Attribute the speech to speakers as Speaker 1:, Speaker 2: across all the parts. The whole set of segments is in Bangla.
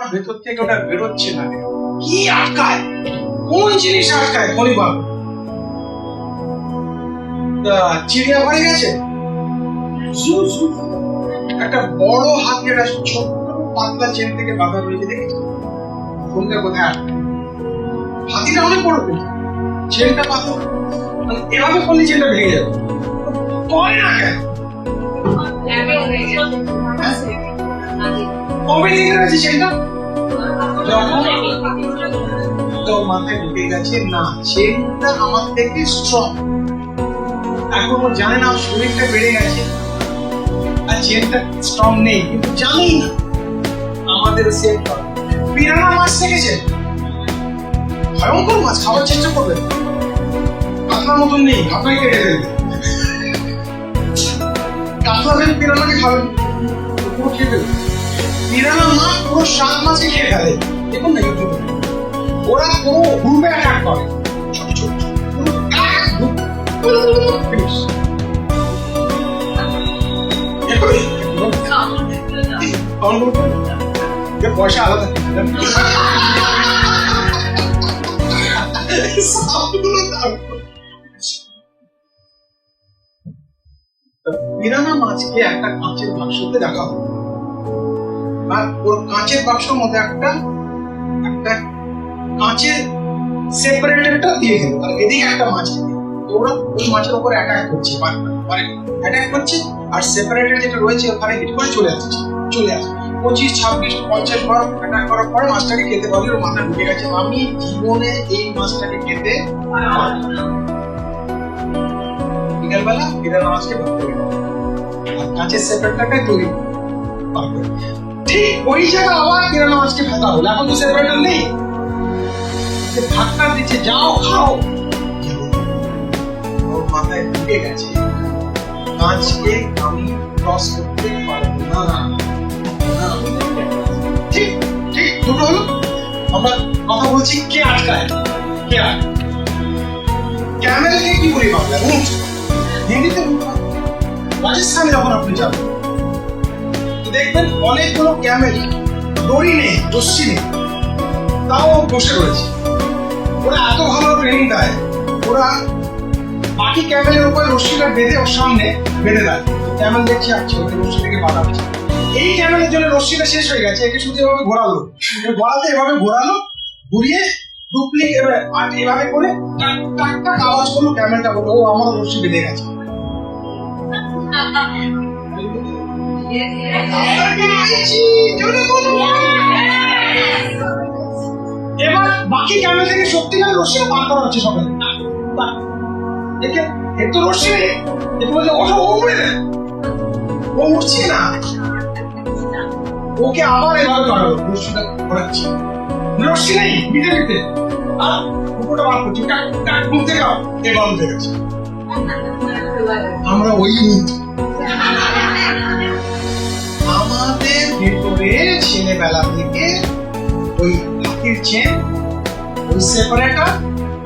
Speaker 1: ভেতর থেকে ওটা বেরোচ্ছে না। কি আটকায়? কোন জিনিস আটকায়? খনিবাগ চিড়িয়াঘরে গেছে, একটা বড় হাতের ছোট্ট পাতলা চেন থেকে বাঁধা রয়েছে, দেখেছি? কোনটা কোথায় আটকে? হাতিটা অনেক বড়, চেনটা পাতলা, মানে এভাবে করলে চেনটা ভেঙে যাবে। করে না কেন? কবে থেকে রয়েছে চেনটা? তো মাথায় ঢুকে গেছে না, চেনটা আমার থেকে স্ট্রং। এখন ও জানে না শরীরটা বেড়ে গেছে আর চেনটা স্ট্রং নেই, কিন্তু জানি না আমাদের সেফ করে। পিরানা মাছ দেখেছে, ভয়ঙ্কর মাছ, খাওয়ার চেষ্টা করবে, আপনার মতন নেই, আপনাকে কেটে দেবে। কাতলা দেন পিরানাকে খাবেন, পুরো খেয়ে দেবে। পিরানা মাছ পুরো 7 মাছকে খেয়ে ফেলে। দেখুন না ইউটিউবে, ওরা পুরো গ্রুপে অ্যাটাক করে, ছোট ছোট পয়সা আলাদা। পিরানা মাছকে একটা কাঁচের বাক্সতে রাখা হবে, আর ওর কাঁচের বাক্সের মধ্যে একটা কাঁচের সেপারেটরটা দিয়ে দেবো, আর এদিকে একটা মাছ ওরা ওই মাছের উপর অ্যাটাক করছে, অ্যাটাক করছে, আর সেপারেটর যেটা রয়েছে ওখানে হিট করে চলে আসছে 25, 26, 50 বার অ্যাটাক করার পরে মাছটাকে খেতে পারলে ওর মাথা ঢুকে গেছে আমি জীবনে এই মাছটাকে খেতে বিকালবেলা পিরানা মাছকে ধরতে গেল, আর কাঁচের সেপারেটরটা তৈরি ঠিক ওই জায়গা আবার পিরানা মাছকে ফেলা হলো। এখন তো সেপারেটর নেই, ধাক্কা দিচ্ছে, যাও খাও। ওর মাথায় ঢুকে গেছে মাছকে আমি ক্রস করতে পারবো না। ঠিক ঠিক দুটো হলো। আমরা কথা বলছি কে আটকায়, কে আটকায়? ক্যামেলকে কি বলি বাংলায়? উট। হিন্দিতে উট। রাজস্থানে যখন আপনি যাবেন দেখবেন অনেকগুলো ক্যামেল, দড়ি নেই, রশ্মি নেই, তাও বসে রয়েছে। ওরা এত ভালো ট্রেনিং দেয়, ওরা বাকি ক্যামেলের উপর রশ্মিটা বেঁধে ওর সামনে বেঁধে দেয়। ক্যামেল দেখছে আছে ওকে রশ্মি থেকে বাধা হচ্ছে। এই ক্যামেলের জন্য রশ্মিটা শেষ হয়ে গেছে, একে শুধু এভাবে ঘোরালো, ঘোরাতে এভাবে ঘোরালো, ঘুরিয়ে ডুপ্লিকেট আর এভাবে করে টাক টাক টাক আওয়াজ করলো, ক্যামেলটা বললো ও আমার রশ্মি বেঁধে গেছে। এবার বাকি ক্যামেল থেকে সত্যিকার রশ্মিটা পার করা হচ্ছে সকালে, দেখে একটু রশ্মি নেই, একটু বলছে ওঠো, ও উঠবে না, ও উঠছে না, ওকে আবার এভাবে করালো, রশ্মিটা ঘোরাচ্ছি, রশ্মি নেই, মিটে মিটে আর কুকুরটা বার করছি, টাক টাক ঘুমতে যাও, এবার উঠে গেছে। আমরা ওই আমাদের ভেতরে ছেলেবেলা থেকে ওই হাতির চেন, ওই সেপারেটর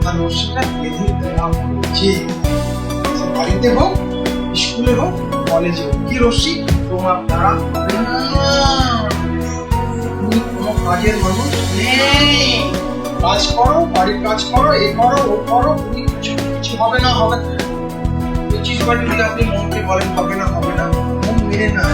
Speaker 1: আর রশ্মিটা বেঁধে দেওয়া হচ্ছে। বাড়িতে হোক, স্কুলে হোক, কলেজে হোক, কি রশ্মি তোমার দ্বারা হবে না। তুমি কোনো কাজের মানুষ নেই, কাজ করো, বাড়ির কাজ করো, এ করো ও করো, তুমি কিছু হবে না, হবে না। 25 বার যদি আপনি মনকে বলেন হবে না, মন মেনে না।